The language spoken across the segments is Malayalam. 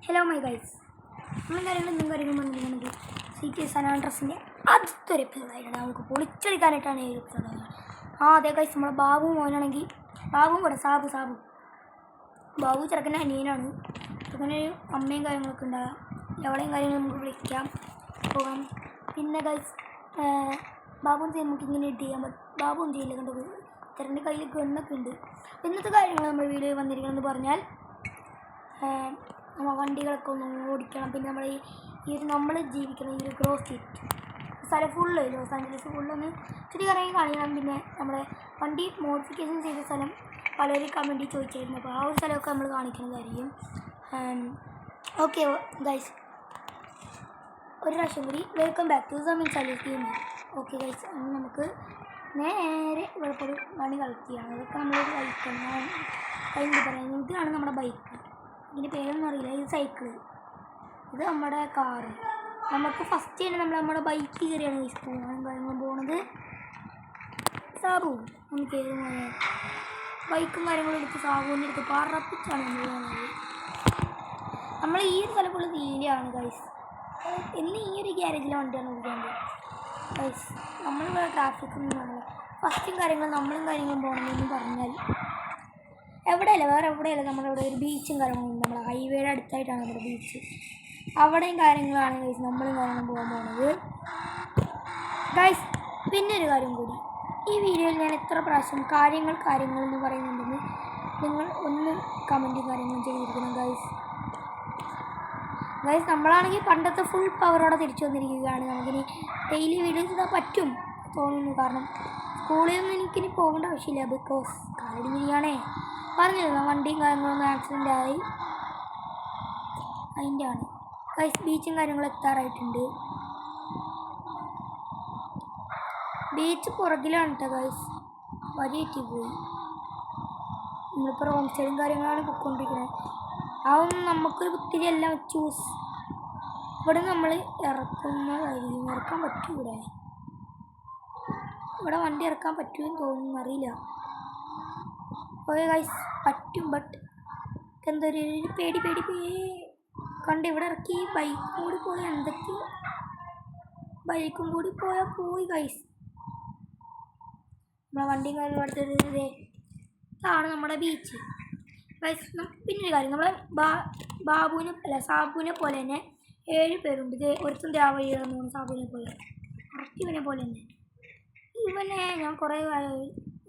ഹലോ മൈ ഗൈസ്, നമ്മൾ കാര്യങ്ങളും വന്നിരിക്കുന്നത് CK San Andreasന്റെ അടുത്തൊരു എപ്പിസോഡായിട്ടാണ്. നമുക്ക് പൊളിച്ചെടുക്കാനായിട്ടാണ് ഈ എപ്പിസോഡ്. അതെ ഗൈസ്, നമ്മുടെ ബാബു മോനാണെങ്കിൽ ബാബുവും കൂടെ സാബു ബാബു ചെറുക്കൻ്റെ അനിയനാണ്. ചെറുക്കന് അമ്മയും കാര്യങ്ങളൊക്കെ ഉണ്ടാകാം, എവിടെയും കാര്യങ്ങൾ നമുക്ക് വിളിക്കാം പോകാം. പിന്നെ ഗൈസ്, ബാബുവും ചെയ്ത് നമുക്ക് ഇങ്ങനെ ഇട്ട് ചെയ്യാൻ പറ്റും. ബാബുവും ചെയ്യില്ല, കണ്ടത് ചെറുക്കൻ്റെ കയ്യിൽ ഗണ്ണൊക്കെ ഉണ്ട്. ഇന്നത്തെ കാര്യങ്ങൾ നമ്മൾ വീഡിയോയിൽ വന്നിരിക്കണമെന്ന് പറഞ്ഞാൽ നമ്മൾ വണ്ടികളൊക്കെ ഒന്ന് ഓടിക്കണം. പിന്നെ നമ്മൾ ജീവിക്കണം ഈ ഒരു ഗ്രോസ് സ്ട്രീറ്റ് സ്ഥലം ഫുള്ള് ലോസ് ആഞ്ചലസ് ഫുള്ളൊന്ന് ചുറ്റിക്കറങ്ങി കാണിക്കണം. പിന്നെ നമ്മുടെ വണ്ടി മോഡിഫിക്കേഷൻ ചെയ്ത സ്ഥലം പലരും കമൻറ്റിൽ ചോദിച്ചായിരുന്നു, അപ്പോൾ ആ ഒരു സ്ഥലമൊക്കെ നമ്മൾ കാണിക്കുന്നതായിരിക്കും. ഓക്കെ ഗൈസ്, ഒരു പ്രാവശ്യം കൂടി welcome back to Sameen Saleem. Okay guys, നമുക്ക് നേരെ ഇവിടെ പോയി വണ്ടി കളക്ട് ചെയ്യണം. അതൊക്കെ നമ്മളൊരു ബൈക്കാണ്, എന്ത് പറയുന്നത്, ഇതാണ് നമ്മുടെ ബൈക്ക്. ഇതിൻ്റെ പേരൊന്നും അറിയില്ല. ഇത് സൈക്കിള്, ഇത് നമ്മുടെ കാറ്. നമുക്ക് ഫസ്റ്റ് തന്നെ നമ്മുടെ ബൈക്ക് കയറിയാണ് പോകാനും കാര്യങ്ങളും പോകുന്നത്. സാബു നമുക്ക് ബൈക്കും കാര്യങ്ങളും എടുത്ത് സാബുവിൻ്റെ അടുത്ത് പറപ്പിച്ചാണ് നമ്മൾ പോകുന്നത്. നമ്മൾ ഈ ഒരു സ്ഥലം ഫുള്ള് തീരെയാണ് ഗൈസ്. ഇന്ന് ഈ ഒരു ഗ്യാരേജിലെ വണ്ടിയാണ് ഓടിക്കുന്നത് ഗൈസ്. നമ്മളിവിടെ ട്രാഫിക്കൊന്നും കാണില്ല. ഫസ്റ്റും കാര്യങ്ങളും നമ്മളും പോകണമെന്ന് പറഞ്ഞാൽ എവിടെയല്ല, വേറെ എവിടെയല്ല, നമ്മളിവിടെ ഒരു ബീച്ചും കാര്യങ്ങളും നമ്മുടെ ഹൈവേയുടെ അടുത്തായിട്ടാണ് നമ്മുടെ ബീച്ച്. അവിടെയും കാര്യങ്ങളാണ് ഗൈസ് നമ്മളും കാര്യങ്ങളും പോകാൻ പോകുന്നത് ഗൈസ്. പിന്നെ ഒരു കാര്യം കൂടി, ഈ വീഡിയോയിൽ ഞാൻ എത്ര പ്രാവശ്യം കാര്യങ്ങൾ എന്ന് പറയുന്നുണ്ടെന്ന് നിങ്ങൾ ഒന്ന് കമൻറ്റും കാര്യങ്ങളും ചെയ്തിരിക്കണം ഗൈസ്. നമ്മളാണെങ്കിൽ പണ്ടത്തെ ഫുൾ പവറോടെ തിരിച്ചു വന്നിരിക്കുകയാണ്. നമുക്കിനി ഡെയിലി വീഡിയോസ് ഇതാ പറ്റും തോന്നുന്നു. കാരണം സ്കൂളിൽ നിന്ന് എനിക്കിനി പോകേണ്ട ആവശ്യമില്ല, ബിക്കോസ് കാലടി മിനിയാണേ പറഞ്ഞിരുന്നു വണ്ടിയും കാര്യങ്ങളൊന്നും ആക്സിഡൻ്റ് ആയി. അതിൻ്റെ ആണ് ഗൈസ്. ബീച്ചും കാര്യങ്ങളും എത്താറായിട്ടുണ്ട്. ബീച്ച് പുറകിലാണ് കേട്ടോ ഗൈസ്, വഴിയേറ്റി പോയി. നമ്മളിപ്പോൾ റോങ് സൈഡും കാര്യങ്ങളാണ് പൊയ്ക്കൊണ്ടിരിക്കുന്നത്. അതൊന്നും നമുക്കൊരു ഒത്തിരി എല്ലാം ചൂസ്. ഇവിടെ നമ്മൾ ഇറക്കുന്നതായിരിക്കും, ഇറക്കാൻ പറ്റും. ഇവിടെ വണ്ടി ഇറക്കാൻ പറ്റുമെന്ന് തോന്നുന്നു, അറിയില്ല. ഓക്കെ ഗൈസ്, പറ്റും, ബട്ട് എന്തൊരു പേടി കണ്ട് ഇവിടെ ഇറക്കി. ബൈക്കും കൂടി പോയി, എന്തൊക്കെയോ ബൈക്കും കൂടി പോയാൽ പോയി ഗൈസ്. നമ്മളെ വണ്ടിയും കാര്യം എടുത്തത് ഇതാണ് നമ്മുടെ ബീച്ച് ഗൈസ്. പിന്നൊരു കാര്യം, നമ്മളെ സാബുവിനെ പോലെ തന്നെ 7 പേരുണ്ട്. ഇത് ഒരുത്തും രാവഴിയാണെന്ന് തോന്നുന്നു സാബുവിനെ പോലെ, കറക്റ്റ് ഇവനെ പോലെ തന്നെ. ഇവനെ ഞാൻ കുറേ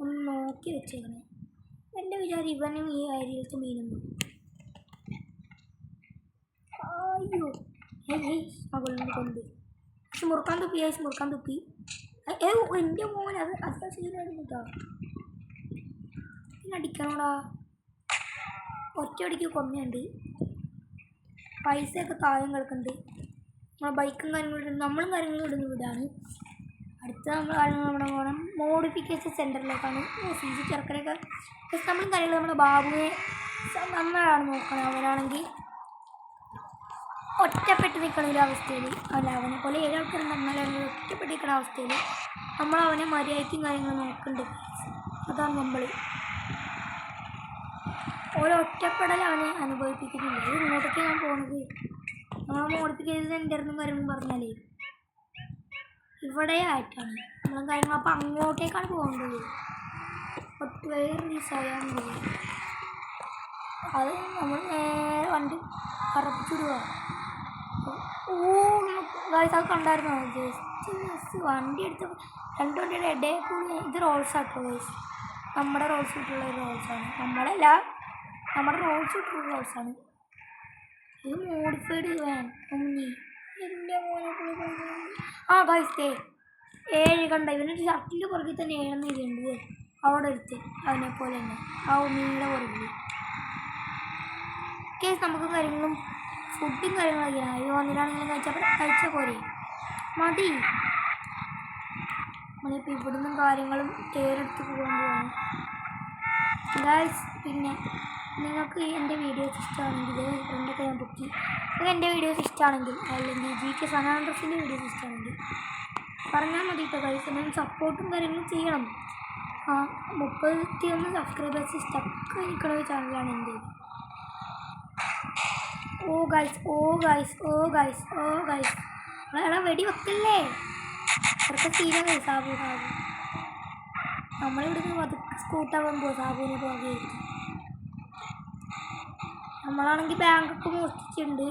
ഒന്ന് നോക്കി വെച്ചേക്കണേ. എൻ്റെ വിചാരം ഇവനും ഈ ഏരിയയിലത്തെ മീനൊന്നും. അയ്യോ മകളിൽ കൊണ്ട് മുറുക്കാൻ തുപ്പി. എൻ്റെ മോൻ അത് ശരിയായിരുന്നു കേട്ടോ. പിന്നെ അടിക്കണോടാ, ഒറ്റയടിക്ക് കൊന്നുണ്ട്. പൈസയൊക്കെ താഴെ കിടക്കുന്നുണ്ട്. നമ്മളെ ബൈക്കും കാര്യങ്ങളും നമ്മളും ഇടുന്ന വീടാണ്. അടുത്ത നമ്മുടെ പോകണം മോഡിഫിക്കേഷൻ സെൻറ്ററിലേക്കാണ്. CC ചെറുക്കനൊക്കെ നമ്മളും കാര്യങ്ങൾ നമ്മുടെ ബാബുവിനെ നന്നാണ് നോക്കണം. അവനാണെങ്കിൽ ഒറ്റപ്പെട്ട് നിൽക്കുന്ന ഒരു അവസ്ഥയിൽ, അല്ല അവനെ പോലെ 7 ആൾക്കാരുണ്ട്, എന്നാലും ഒറ്റപ്പെട്ട് നിൽക്കുന്ന അവസ്ഥയിൽ നമ്മളവനെ മര്യാദയ്ക്കും കാര്യങ്ങളും നോക്കുന്നുണ്ട്. അതാണ് നമ്മൾ ഒറ്റപ്പെടൽ അവനെ അനുഭവിപ്പിക്കുന്നില്ല. ഇത് ഇങ്ങോട്ടേക്ക് ഞാൻ പോകുന്നത്. മോഡിഫിക്കേഷൻ സെൻറ്ററിനും കാര്യങ്ങളും പറഞ്ഞാലേ ഇവിടെ ആയിട്ടാണ് നമ്മളും കാര്യങ്ങൾ. അപ്പം അങ്ങോട്ടേക്കാണ് പോകേണ്ടത്. വേറെ സ്വയം പോകും. അത് നമ്മൾ നേരെ വണ്ടി പറപ്പിച്ചിടുക. അത് കണ്ടായിരുന്നു. ജസ്റ്റ് വണ്ടി എടുത്ത് 2 വണ്ടിയുടെ ഇടയിൽ കൂടി. ഇത് റോൾസാട്ടോ ഗൈസ്, നമ്മുടെ റോൾസ് ഇട്ടുള്ള ഒരു റോൾസാണ്. നമ്മുടെ റോൾസ് ഇട്ടുള്ള റോൾസാണ്. ഇത് മോഡിഫൈഡ് ഒന്നി എൻ്റെ മോനെ ഗൈസ് 7 കണ്ട. ഇവനൊരു ഷർട്ടിൻ്റെ പുറകിൽ തന്നെ 7 എഴുതിയുണ്ട്. അവിടെ എടുത്ത് അവനെ പോലെ തന്നെ ആ ഉണ്ണിയുടെ പുറകിൽ. കേസ് നമുക്ക് കാര്യങ്ങളും ഫുഡും കാര്യങ്ങളൊക്കെ അയ്യോ വന്നിട്ടാണെങ്കിലും കഴിച്ചാൽ പോരെ, മതി. നമ്മളിപ്പോൾ ഇവിടുന്നും കാര്യങ്ങളും തേരെടുത്ത് പോകാൻ പോവാണ് ഗൈസ്. പിന്നെ നിങ്ങൾക്ക് എൻ്റെ വീഡിയോസ് ഇഷ്ടമാണെങ്കിൽ ഫ്രണ്ടൊക്കെ ഞാൻ പൊക്കി, നിങ്ങൾക്ക് എൻ്റെ വീഡിയോസ് ഇഷ്ടമാണെങ്കിൽ അല്ലെങ്കിൽ GK San Andreasൻ്റെ വീഡിയോസ് ഇഷ്ടമാണെങ്കിൽ പറഞ്ഞാൽ മതി കേട്ടോ ഗൈസ്. എന്നാൽ സപ്പോർട്ടും കാര്യങ്ങളും ചെയ്യണം. 31 സബ്സ്ക്രൈബേഴ്സ് സ്റ്റക്ക് നിൽക്കുന്ന ഒരു ചാനലാണ് എൻ്റെ. ഓ ഗൈസ് ഓ ഗൈസ് ഓ ഗൈസ് ഓ ഗൈസ് എടാ വെടി വെക്കല്ലേ അതൊക്കെ സീനാ സാബു സാബു നമ്മളിവിടുന്ന് പതുക്കെ സ്കൂട്ടാവാൻ പോകും സാബുവിനെ പോകെ നമ്മളാണെങ്കിൽ ബാങ്കൊക്കെ മോഷ്ടിച്ചിട്ടുണ്ട്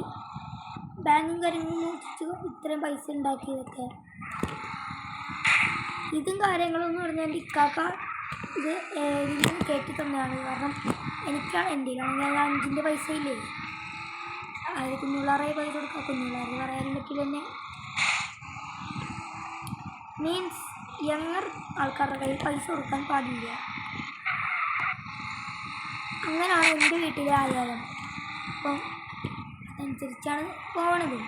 ബാങ്കും കാര്യങ്ങളും മോഷ്ടിച്ച് ഇത്രയും പൈസ ഉണ്ടാക്കിയതൊക്കെ ഇതും കാര്യങ്ങളെന്ന് പറഞ്ഞാൽ എൻ്റെ ഇക്കാക്ക ഇത് ഇതിൽ കയറ്റി തന്നെയാണ് കാരണം എനിക്കാണ് എൻ്റെ ആണെങ്കിൽ 5ൻ്റെ പൈസ ഇല്ലേ അത് കുഞ്ഞുള്ളാറെ പൈസ കൊടുക്കുക കുഞ്ഞുള്ളാറ് പറയാനും പറ്റില്ല തന്നെ മീൻസ് യങ്ങർ ആൾക്കാരുടെ കയ്യിൽ പൈസ കൊടുക്കാൻ പാടില്ല അങ്ങനെയാണ് എൻ്റെ വീട്ടിലെ ആചാരം അപ്പം അതനുസരിച്ചാണ് പോകണത്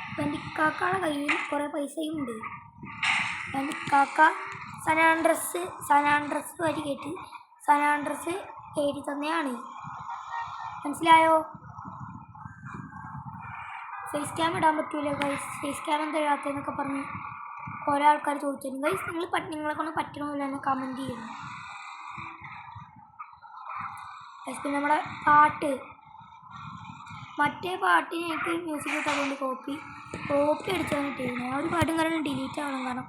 അപ്പം എൻ്റെ ഇക്കാക്കയുടെ കയ്യിൽ കുറേ പൈസയും ഉണ്ട് എൻ്റെ ഇക്കാക്ക സനാൻഡ്രസ് വരി കയറ്റി സനാൻഡ്രസ് കയറ്റി തന്നെയാണ് മനസ്സിലായോ ഫേസ് ക്യാം ഇടാൻ പറ്റൂല ഗൈസ് ഫേസ് ക്യാം എന്താ ഇടാത്തതെന്നൊക്കെ പറഞ്ഞ് കുറേ ആൾക്കാർ ചോദിച്ചിരുന്നു ഗൈസ് നിങ്ങളെ കൊണ്ട് പറ്റണമില്ല എന്ന് കമൻറ്റ് ചെയ്യുന്നു ഗൈസ് പിന്നെ നമ്മുടെ പാട്ട് മറ്റേ പാട്ടിന് എനിക്ക് മ്യൂസിക് ഇട്ടതുകൊണ്ട് കോപ്പി അടിച്ചാണ് കിട്ടിയിരുന്നത് ആ ഒരു പാട്ടും കാരണം ഡിലീറ്റ് ആവണം കാരണം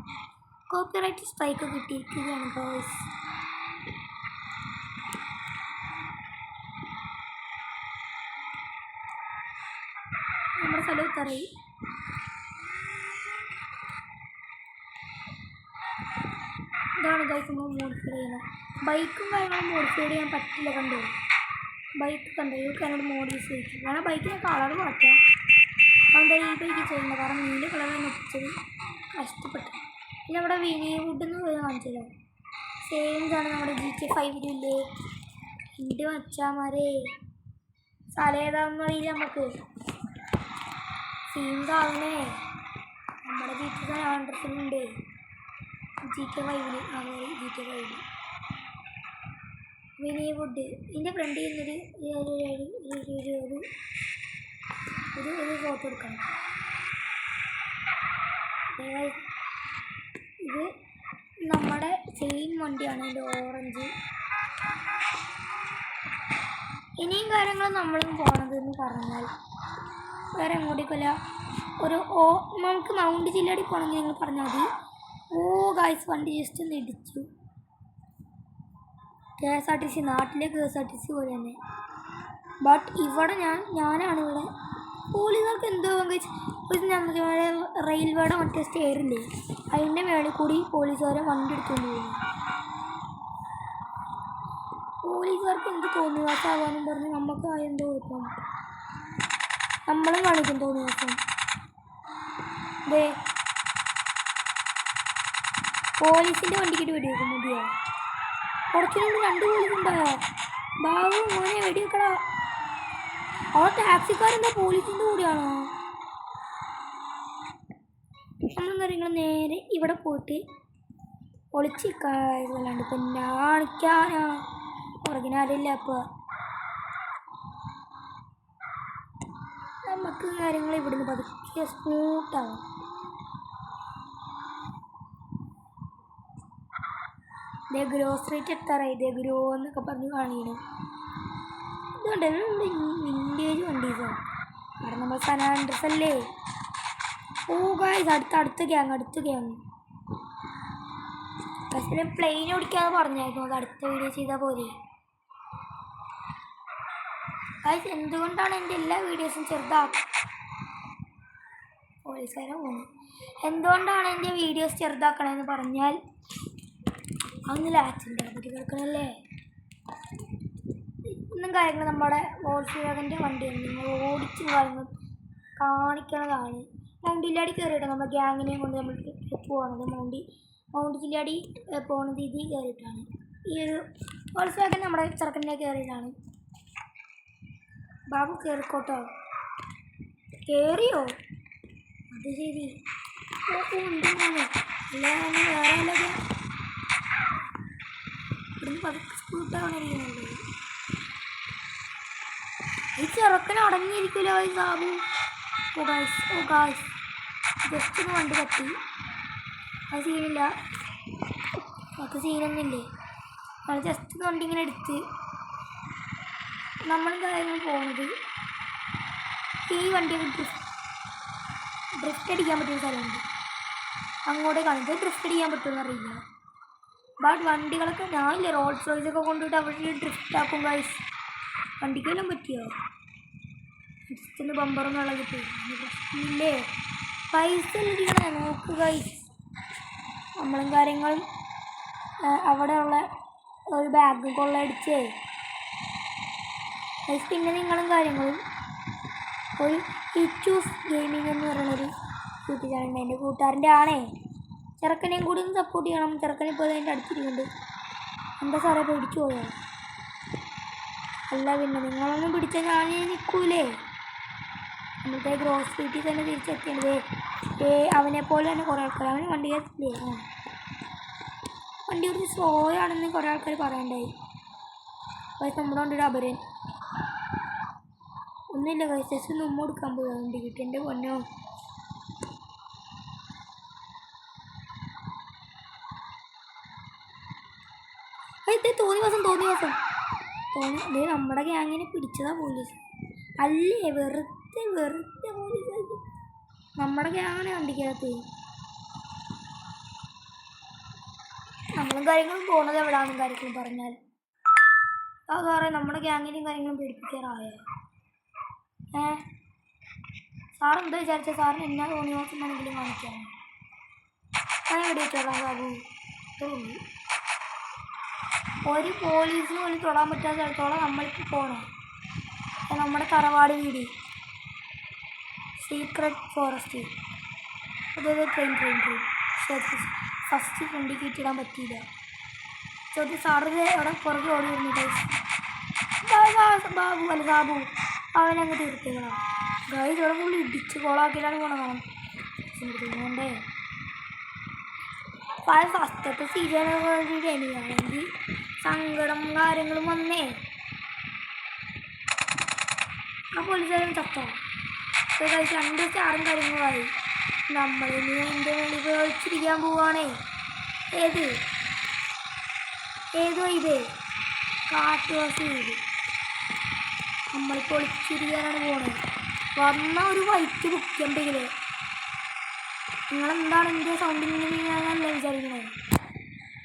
കോപ്പിറൈറ്റ് സ്ട്രൈക്ക് കിട്ടിയിരിക്കുകയാണ് ഗൈസ് നമ്മുടെ സ്ഥലത്ത് അറിയി ഇതാണ് ഗൈസ് നമ്മൾ മോഡിഫൈ ചെയ്യുന്നത് ബൈക്കും കാര്യങ്ങളും മോഡിഫൈ ചെയ്യാൻ പറ്റില്ല കണ്ടു ബൈക്ക് കണ്ടു ഇതൊക്കെ എന്നോട് മോഡിഫൈ ചെയ്യിക്കും കാരണം ബൈക്കിന് കളർ മാറ്റാം അതെന്താ ഈ ബൈക്ക് ചെയ്യുന്നത് കാരണം നീല കളറാണ് ഒപ്പിച്ചത് കഷ്ടപ്പെട്ടു പിന്നെ നമ്മുടെ വിനിവുഡ് എന്ന് പോയി കാണിച്ചല്ലോ സെയിം ഇതാണ് നമ്മുടെ GTA 5-ലില്ലേ എൻ്റെ മച്ചാമാരെ സ്ഥലം ഏതാണെന്ന് അറിയില്ല നമുക്ക് സെയിം സാധനേ നമ്മുടെ GTA ആൻഡ്രസിലുണ്ട് GTA 5-ല് അതുപോലെ GTA 5 വിനിവുഡ് ഇതിൻ്റെ ഫ്രണ്ടിൽ നിന്നൊരു ഒരു ഫോട്ടോ എടുക്കണം ഇത് നമ്മുടെ സെയിം വണ്ടിയാണ് ഇതിൻ്റെ ഓറഞ്ച് ഇനിയും കാര്യങ്ങൾ നമ്മളും പോകണതെന്ന് പറഞ്ഞാൽ വേറെ എങ്ങോട്ടേക്കല്ല നമുക്ക് മൗണ്ട് ജില്ലയിൽ പോകണമെങ്കിൽ നിങ്ങൾ പറഞ്ഞാൽ മതി ഓ ഗൈസ് വണ്ടി ജസ്റ്റ് ഒന്ന് ഇടിച്ചു KSRTC നാട്ടിലെ KSRTC പോലെ തന്നെ ബട്ട് ഇവിടെ ഞാനാണ് ഇവിടെ പോലീസുകാർക്ക് എന്തോ നമുക്ക് റെയിൽവേയുടെ മറ്റേ സ്റ്റെയറില്ലേ അതിൻ്റെ മേളിൽ കൂടി പോലീസുകാരെ വണ്ടി എടുത്തുകൊണ്ട് പോകുന്നു പോലീസുകാർക്ക് എന്ത് തോന്നിവാസാവാനും പറഞ്ഞ് നമുക്ക് എന്തോ കുഴപ്പം നമ്മളും കാണിക്കും തോന്നിവാസം അതെ പോലീസിൻ്റെ വണ്ടിക്കിട്ട് വെടിവെക്കും മതിയോ കുറച്ചിനുണ്ട് 2 പോലീസ് ഉണ്ടായോ ബാബു മോനെ വെടിവെക്കടാ അവിടെ ടാക്സിക്കാരെന്താ പോലീസിൻ്റെ കൂടെയാണോ നമ്മളെന്താ നിങ്ങൾ നേരെ ഇവിടെ പോയിട്ട് ഒളിച്ചിരിക്കാല്ലാണ്ട് ഇപ്പം കാണിക്കാനാ പുറകിനാരില്ല അപ്പോൾ നമുക്ക് കാര്യങ്ങൾ ഇവിടുന്ന് പതുക്കെ സ്മൂത്താവും ഇതേ ഗ്രോ സ്ട്രീറ്റ് എത്താറായി ഇതേ ഗ്രോ എന്നൊക്കെ പറഞ്ഞ് കാണിക്കണം ഇതുകൊണ്ട് വിൻറ്റേജ് വണ്ടീസാണ് അവിടെ നമ്മൾ സനാൻഡ്രസ് അല്ലേ ഓ ഗായ്സ് അടുത്ത ഗ്യാങ് പക്ഷേ പ്ലെയിൻ ഓടിക്കാന്ന് പറഞ്ഞായിരുന്നു അത് അടുത്ത വീഡിയോ ചെയ്താൽ പോലെ ഗായ്സ് എന്തുകൊണ്ടാണ് എൻ്റെ എല്ലാ വീഡിയോസും പോലീസുകാരെ പോകുന്നത് എന്തുകൊണ്ടാണ് എൻ്റെ വീഡിയോസ് ചെറുതാക്കണമെന്ന് പറഞ്ഞാൽ അതൊന്നും ലാച്ചിൻ്റെ പറ്റി കേൾക്കണല്ലേ ഒന്നും കാര്യങ്ങൾ നമ്മുടെ വോൾസ്വാഗൻ്റെ വണ്ടിയാണ് നിങ്ങൾ ഓടിച്ചും കാര്യങ്ങൾ കാണിക്കണതാണ് മൗണ്ട് ജില്ലാടി കയറിയിട്ടാണ് നമ്മുടെ ഗ്യാങ്ങിനെയും കൊണ്ട് നമ്മൾ പോകണത് മൗണ്ട് ജില്ലാടി പോകുന്നത് ഇതിൽ കയറിയിട്ടാണ് ഈ ഒരു വോൾസ്വാഗൻ നമ്മുടെ ചെറുക്കൻ്റെ കയറിയിട്ടാണ് ബാബു കയറിക്കോട്ടോ കയറിയോ അത് ശരി ഉണ്ടെന്നാണ് അല്ലാതെ വേറെ അല്ലാതെ ഇവിടുന്ന് പതുക്കെ സ്കൂട്ടാണിരിക്കുന്നുണ്ട് ഈ ചെറുക്കൻ അടങ്ങിയിരിക്കുമല്ലോ ഈ ബാബു ഓ ഗായ്സ് ജസ്റ്റ് ഒന്ന് വണ്ടി തട്ടി അത് സീനില്ല നമുക്ക് സീനൊന്നുമില്ലേ നമ്മൾ ജസ്റ്റ് ഒന്ന് വണ്ടി ഇങ്ങനെ എടുത്ത് നമ്മൾ കാര്യങ്ങൾ പോകുന്നത് ഈ വണ്ടി ഡ്രിഫ്റ്റ് അടിക്കാൻ പറ്റിയ സ്ഥലമുണ്ട്. അങ്ങോട്ടേ കാണിച്ചത് ഡ്രിഫ്റ്റ് അടിക്കാൻ പറ്റുമെന്ന് അറിയില്ല. ബട്ട് വണ്ടികളൊക്കെ ഞാനില്ലേ റോൾസ് റോയ്സൊക്കെ കൊണ്ടുപോയിട്ട് അവിടെ ഡ്രിഫ്റ്റ് ആക്കും ഗൈസ്. വണ്ടിക്കെല്ലാം പറ്റിയോ? ജസ്റ്റിന് ബമ്പറും വെള്ളം കിട്ടും. പ്രശ്നമില്ലേ? പൈസ ഇരിക്കണേ നോക്ക് ഗൈസ്. നമ്മളും കാര്യങ്ങളും അവിടെയുള്ള ഒരു ബാഗ് കൊള്ളയടിച്ചേ ഗൈസ്. പിന്നെ നിങ്ങളും കാര്യങ്ങളും ഒരു ഇച്ചൂസ് ഗെയിമിംഗ് എന്ന് പറയുന്നൊരു യൂട്യൂബ് ചാനലുണ്ട്. എൻ്റെ കൂട്ടുകാരൻ്റെ ആണേ. ചെറുക്കനെയും കൂടി ഒന്ന് സപ്പോർട്ട് ചെയ്യണം. ചെറുക്കനെ ഇപ്പോൾ അതിൻ്റെ അടുത്തിരിക്കുന്നുണ്ട്. എന്താ സാറേ പിടിച്ചു പോയോ? അല്ല പിന്നെ നിങ്ങളൊന്നും പിടിച്ചാൽ ഞാൻ നിൽക്കൂലേ? നമ്മളുടെ ഗ്രോസ് വീട്ടിൽ തന്നെ തിരിച്ചെത്തേണ്ടത്. അവനെപ്പോലെ തന്നെ കുറേ ആൾക്കാർ അവന് വണ്ടി കയറ്റില്ലേ. വണ്ടി കുറച്ച് സ്ലോ ആണെന്ന് കുറേ ആൾക്കാർ പറയണ്ടായി. പക്ഷേ നമ്മുടെ വണ്ടിയുടെ അപരൻ ഒന്നുമില്ല കഴിച്ച് ജസ്റ്റ് ഒന്ന് കൊടുക്കാൻ പോകാം. വണ്ടി കിട്ടി എൻ്റെ പൊന്നോ. തോന്നി ദിവസം അതേ നമ്മുടെ ഗ്യാങ്ങിനെ പിടിച്ചതാ പോലീസ്. അല്ലേ വെറുതെ പോലീസ് നമ്മുടെ ഗ്യാങ്ങാണ് വണ്ടിക്കകത്ത്. നമ്മളും കാര്യങ്ങളും പോകുന്നത് എവിടെയാണെന്നും കാര്യങ്ങളും പറഞ്ഞാൽ അത് പറയാം. നമ്മുടെ ഗ്യാങ്ങിനെയും കാര്യങ്ങളും പേടിപ്പിക്കാറായോ? സാറെന്താ വിചാരിച്ച സാറിന് എന്നാ തോന്നി നോക്കുന്നെങ്കിലും കാണിക്കാം. ഞാൻ എവിടെ വെച്ചോളാം ബാബു. ഒരു പോലീസിന് പോലും തൊടാൻ പറ്റാത്ത സ്ഥലത്തോളം നമ്മൾക്ക് പോകണം. നമ്മുടെ തറവാട് വീട് സീക്രട്ട് ഫോറസ്റ്റ്. അതായത് ട്രെയിൻ ഫസ്റ്റ് വണ്ടി കയറ്റിടാൻ പറ്റിയില്ല. ചോദ്യം സാറിന് അവിടെ പുറകെ ഓടി വരുന്നു ഗൈസ്. ബാബു അവനങ്ങ് തീർത്തേക്കണം ഗൈസ്. ഇവിടെ ഫുള്ള് ഇടിച്ച് കോളാക്കിയിട്ടാണ് പോകണം. ണ്ടേ ഫസ്റ്റത്തെ സീരിയൽ എനിക്കാണെങ്കിൽ സങ്കടം കാര്യങ്ങളും വന്നേ. ആ പോലീസുകാരൻ ചത്തോ കഴിച്ച് 2 സ്റ്റാറും കാര്യങ്ങളായി. നമ്മളിനി എൻ്റെ വേണ്ടി ഉപയോഗിച്ചിരിക്കാൻ പോവാണേ. ഏതോ ഇത് കാട്ടുവാസി വീട് നമ്മൾ പൊളിച്ചിരിക്കാനാണ് പോണത്. വന്ന ഒരു വൈറ്റ് ബുക്കുണ്ടെങ്കിലേ നിങ്ങളെന്താണ് എൻ്റെ സൗണ്ടിങ്ങനെ ഞാനല്ല വിചാരിക്കണേ.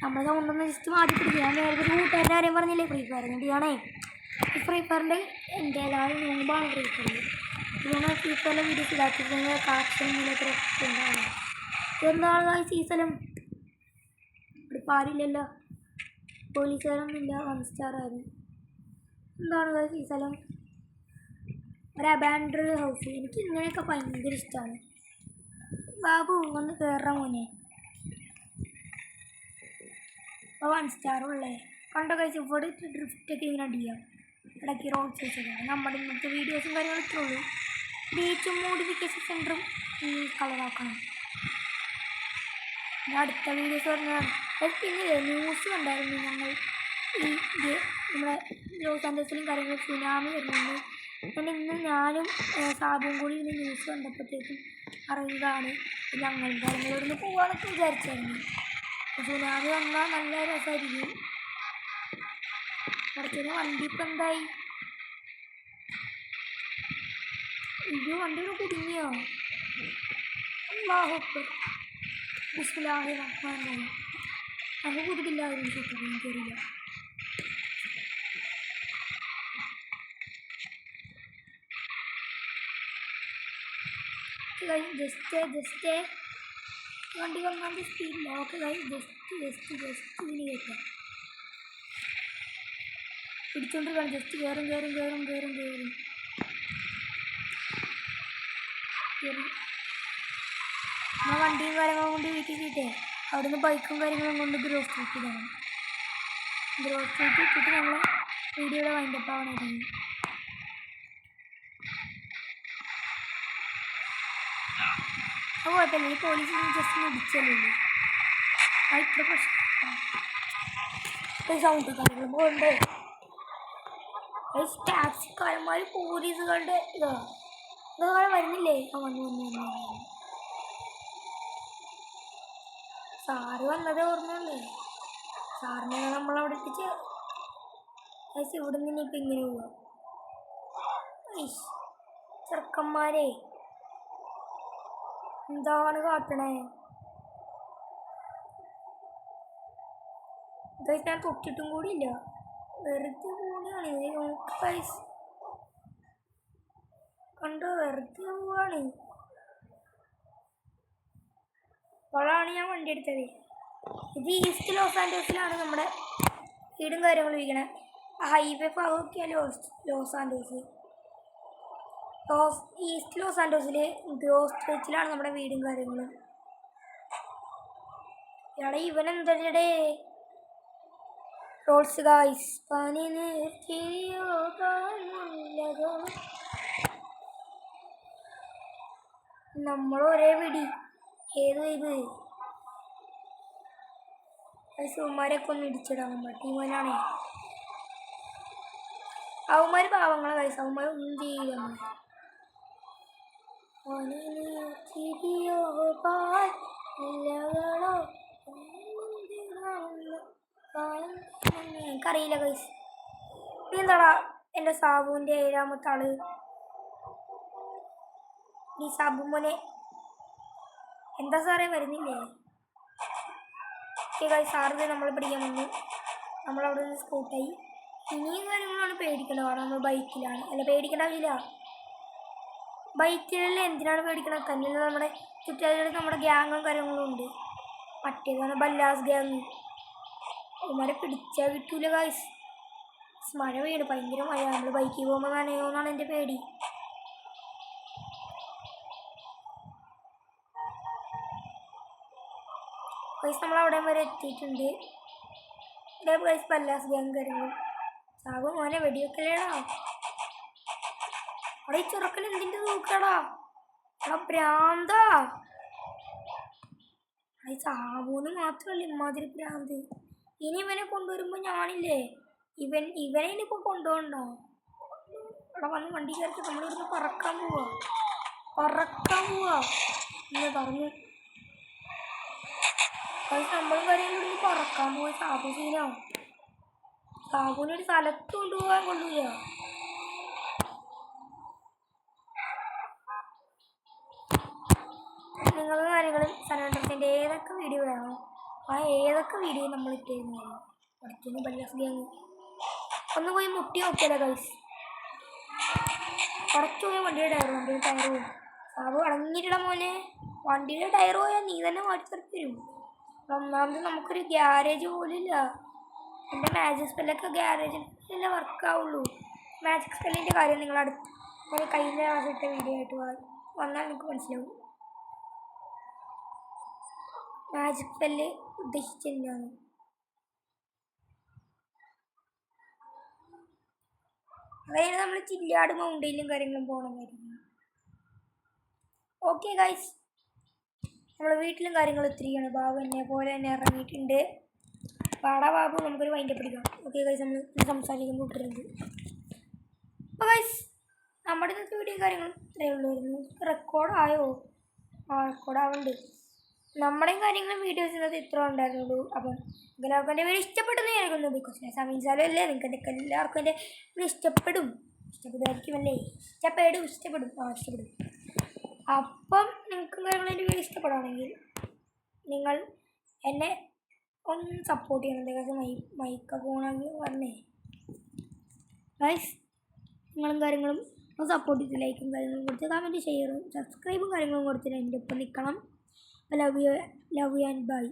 നമ്മൾ സൗണ്ടൊന്ന് ജസ്റ്റ് മാറ്റി പിടിക്കുക. ഞാൻ നേരത്തെ കൂട്ടുകാരൻ്റെ കാര്യം പറഞ്ഞില്ലേ ഫ്രീ ഫയർ വേണ്ടിയാണേ. ഈ ഫ്രീ ഫയറിൻ്റെ എൻ്റെ എല്ലാവരും മുമ്പാണ് ഫ്രീ ഫയർ. ഇതുകൊണ്ട് ഫ്രീ ഫയറിലെ വീഡിയോസ് ഇതാക്കിയിട്ടുണ്ടെങ്കിൽ കാക്ഷനിലൊക്കെ ഉണ്ടാവും. എന്താണ് ഈ സ്ഥലം? ഇവിടെ പാരില്ലല്ലോ, പോലീസുകാരൊന്നുമില്ല, 1 സ്റ്റാർ ആയിരുന്നു. എന്താണ് ഈ സ്ഥലം? ഒരു അബാൻഡ്രഡ് ഹൗസ്. എനിക്ക് ഇങ്ങനെയൊക്കെ ഭയങ്കര ഇഷ്ടമാണ്. ബാബു ഒന്ന് കയറാൻ മോനെ. 1 സ്റ്റാറുള്ളേ കണ്ടോ കഴിച്ച്. ഇവിടെ ഡ്രിഫ്റ്റൊക്കെ ഇങ്ങനെ അടിയാം. ഇടയ്ക്ക് റോഡ് ചോദിച്ചതാണ്. നമ്മുടെ ഇന്നത്തെ വീഡിയോസും കാര്യങ്ങളും ഇത്രേ ഉള്ളൂ. ബീച്ചും മോഡിഫിക്കേഷൻ സെൻറ്ററും കളറാക്കണം. ഞാൻ അടുത്ത വീഡിയോസ് പറഞ്ഞതാണ്. പിന്നെ ന്യൂസ് കണ്ടായിരുന്നു. ഞങ്ങൾ ഈ നമ്മുടെ ലോസ് ആൻജലസിലും കാര്യങ്ങളും സുനാമി വരുന്നുണ്ട്. പിന്നെ ഇന്ന് ഞാനും സാബും കൂടി ഇന്ന് ന്യൂസ് കണ്ടപ്പോഴത്തേക്കും അറിയുന്നതാണ് ഞങ്ങളുടെ കാര്യങ്ങളോടൊന്ന് പോകാമെന്നൊക്കെ വിചാരിച്ചായിരുന്നു. സുനാമി വന്നാൽ നല്ല രസമായിരിക്കും. കുറച്ചുകൂടെ വണ്ടി ഇപ്പം എന്തായി? ഇത് വണ്ടികൾ കുടുങ്ങിയോ? അത് കുടുക്കില്ലായിരുന്നു. എനിക്കറിയില്ല. ജസ്റ്റ് വണ്ടി വന്നാൽ സ്പീഡില്ല. ഓക്കെ ജസ്റ്റ് ഇതിന് കയറ്റാം. പിടിച്ചോണ്ടിരിക്കണം. ജസ്റ്റ് കയറും. നമ്മൾ വണ്ടിയും കാര്യങ്ങളും കൊണ്ട് വീട്ടിൽ കിട്ടേ അവിടെ നിന്ന് ബൈക്കും കാര്യങ്ങളും കൊണ്ട് ഗ്രോസ് സ്ട്രീറ്റ് ഇടണം. ഗ്രോസ് സ്ട്രീറ്റ് ഇട്ടിട്ട് നമ്മൾ വീഡിയോയുടെ വൈൻഡപ്പ് ആവണമായിരുന്നു. അപ്പോൾ കുഴപ്പമില്ല. ഈ പോലീസിന് ജസ്റ്റ് ഒന്ന് ഇടിച്ചല്ലേ ഇത്ര പ്രശ്നം. സൗണ്ട് കാര്യങ്ങളും പോകണ്ടേ? ടാക്സിക്കാരന്മാർ പോലീസുകളുടെ ഇതൊക്കെ വരുന്നില്ലേ? വന്നു സാറ് വന്നതേ ഓർമ്മയുള്ളേ. സാറിനെ നമ്മളവിടെ എത്തിച്ച് ഇവിടെ നിന്ന് ഇപ്പം ഇങ്ങനെ പോവാം. ചെറുക്കന്മാരെ എന്താണ് കാട്ടണേ? ഗൈസ് ഞാൻ തൊട്ടിട്ടും കൂടി ഇല്ല, വെറുതെ പോവുകയാണ്. നോക്ക് ഗൈസ്, കണ്ടോ, വെറുതെ പോവാണ്. അപ്പോഴാണ് ഞാൻ വണ്ടി എടുത്തത്. ഇത് ഈസ്റ്റ് ലോസ് ആൻഡോസിലാണ് നമ്മുടെ വീടും കാര്യങ്ങളും ഇരിക്കണേ. ഹൈവേ ഭാഗമൊക്കെയാണ് ലോസ് ആൻഡോസ്. ഈസ്റ്റ് ലോസ് ആൻഡോസിൽ ഗ്രോസ് സ്ട്രീറ്റിലാണ് നമ്മുടെ വീടും കാര്യങ്ങളും. എടാ ഇവനെന്തേ റോൾസ് ഗായ്സ്, പനി നമ്മൾ ഒരേ പിടി. ഏത് ഇത് അവന്മാരൊക്കെ ഒന്ന് ഇടിച്ചിടാൻ ടീമനാണേ. അവന്മാർ പാവങ്ങളെ കൈസ്, അവന്മാർ ഒന്നും ചെയ്യില്ല. എനിക്കറിയില്ല കൈസ്. നീ എന്താടാ എൻ്റെ സാബുവിൻ്റെ 7ാമത്തെ ആള്? ഈ സാബു മോനെ എന്താ സാറേ വരുന്നില്ലേ? സാറിത് നമ്മൾ പിടിക്കാൻ വന്നു. നമ്മളവിടെ നിന്ന് സ്കൂട്ടായി. ഇനിയും കാര്യങ്ങളാണ് പേടിക്കേണ്ടത്. കാരണം നമ്മൾ ബൈക്കിലാണ്. അല്ല, പേടിക്കേണ്ട ആവശ്യമില്ല. ബൈക്കിലല്ലേ, എന്തിനാണ് പേടിക്കണത്? തന്നെ നമ്മുടെ ചുറ്റുപാടുകളിൽ നമ്മുടെ ഗ്യാങ്ങും കാര്യങ്ങളും ഉണ്ട്. മറ്റേതാണ് ബല്ലാസ് ഗ്യാങ്. അവന്മാരെ പിടിച്ചാൽ കിട്ടൂല ഗായ്സ്. മഴ പെയ്യുന്നു, ഭയങ്കര മഴ. നമ്മൾ ബൈക്കിൽ പോകുമ്പോൾ നനയോന്നാണ് എൻ്റെ പേടി. ഗൈസ് നമ്മളവിടെ വരെ എത്തിയിട്ടുണ്ട്. ഇതേ ഗൈസ് ബല്ലാസ് ഗ്യാങ് കാര്യങ്ങളും. സാബു മോനെ വെടിവെക്കലേടാ. അവിടെ ഈ ചെറുക്കൻ എന്തിൻ്റെ നോക്കടാ? എടാ ഭ്രാന്താ. ഈ സാബുവിന് മാത്രമല്ല ഇമ്മാതിരി ഭ്രാന്ത്. ഇനി ഇവനെ കൊണ്ടുവരുമ്പോൾ ഞാനില്ലേ, ഇവനെ ഇനിയിപ്പോൾ കൊണ്ടുപോകണ്ടോ? അവിടെ വന്ന് വണ്ടി കയറി നമ്മളിവിടുന്ന് പറക്കാൻ പോവാ എന്ന് പറഞ്ഞു. നമ്മളും കാര്യങ്ങളും ഇവിടുന്ന് പറക്കാൻ പോയി. സാബു സീനോ, സാബുവിനൊരു സ്ഥലത്ത് കൊണ്ടുപോകാൻ കൊള്ളില്ല. നിങ്ങളുടെ കാര്യങ്ങളും സനോണ്ടത്തിൻ്റെ ഏതൊക്കെ വീഡിയോ വേണോ ഏതൊക്കെ വീഡിയോ നമ്മൾ ഇട്ടിരുന്നു. പഠിക്കുന്നു ബല്ലാസ് ഗ്യാങ്. ഒന്ന് പോയി മുട്ടി നോക്കിയല്ലോ ഗൈസ്. കുറച്ച് പോയി വണ്ടിയുടെ ടയർ പോയി. സാബു അടങ്ങിയിട്ടിട മോനെ. വണ്ടിയുടെ ടയർ പോയാൽ നീ തന്നെ മാറ്റിത്തരത്തി തരും. ഒന്നാമത് നമുക്കൊരു ഗ്യാരേജ് പോലില്ല. എൻ്റെ മാജിക് സ്പെല്ലൊക്കെ ഗ്യാരേജിലല്ലേ വർക്കാവുള്ളൂ. മാജിക് സ്പെല്ലിൻ്റെ കാര്യം നിങ്ങൾ ഞാൻ കഴിഞ്ഞ പ്രാവശ്യത്തെ വീഡിയോ ആയിട്ട് വന്നാൽ നിങ്ങൾക്ക് മനസ്സിലാവും. മാജിക് സ്പെല്ല് ഉദ്ദേശിച്ചില്ലാണ്. അതായത് നമ്മൾ ചില്ലാട് മൗണ്ടയിലും കാര്യങ്ങളും പോകണമായിരുന്നു. ഓക്കെ ഗൈസ്, നമ്മൾ വീട്ടിലും കാര്യങ്ങളും ഒത്തിരിയാണ്. ബാബു എന്നെ പോലെ തന്നെ ഇറങ്ങിയിട്ടുണ്ട്. പാടാ ബാബു, നമുക്കൊരു വൈൻഡപ്പ് എടുക്കാം. ഓക്കെ ഗൈസ്, നമ്മൾ സംസാരിക്കാൻ കൂട്ടിരുന്നത്. അപ്പോൾ ഗൈസ് നമ്മുടെ ഇന്നത്തെ വീഡിയോ കാര്യങ്ങളും ഇത്രയേ ഉള്ളായിരുന്നു. റെക്കോർഡായോ? റെക്കോർഡാവുന്നുണ്ട്. നമ്മുടെയും കാര്യങ്ങളും വീഡിയോസ് ഇന്നത് ഇത്ര ഉണ്ടായിരുന്നുള്ളൂ. അപ്പം എല്ലാവർക്കും എൻ്റെ വീഡിയോ ഇഷ്ടപ്പെട്ടെന്ന് വിചാരിക്കുന്നു. ബിക്കോസ് സമീസാലും അല്ലേ, നിങ്ങൾക്ക് എല്ലാവർക്കും എൻ്റെ വീഡിയോ ഇഷ്ടപ്പെടുമായിരിക്കുമല്ലേ? ഇഷ്ടപ്പെടും. അപ്പം നിങ്ങൾക്കും കാര്യങ്ങളും എൻ്റെ വീഡിയോ ഇഷ്ടപ്പെടുകയാണെങ്കിൽ നിങ്ങൾ എന്നെ ഒന്ന് സപ്പോർട്ട് ചെയ്യണം. എന്തായാലും മൈക്കൊക്കെ പോകണമെങ്കിൽ പറഞ്ഞേ ഗൈസ്. നിങ്ങളും കാര്യങ്ങളും ഒന്ന് സപ്പോർട്ട് ചെയ്ത് ലൈക്കും കാര്യങ്ങളും കൊടുത്ത് കമൻറ്റ് ഷെയറും സബ്സ്ക്രൈബും കാര്യങ്ങളും കൊടുത്തിട്ട് എൻ്റെ ഒപ്പം നിൽക്കണം. Love you and by.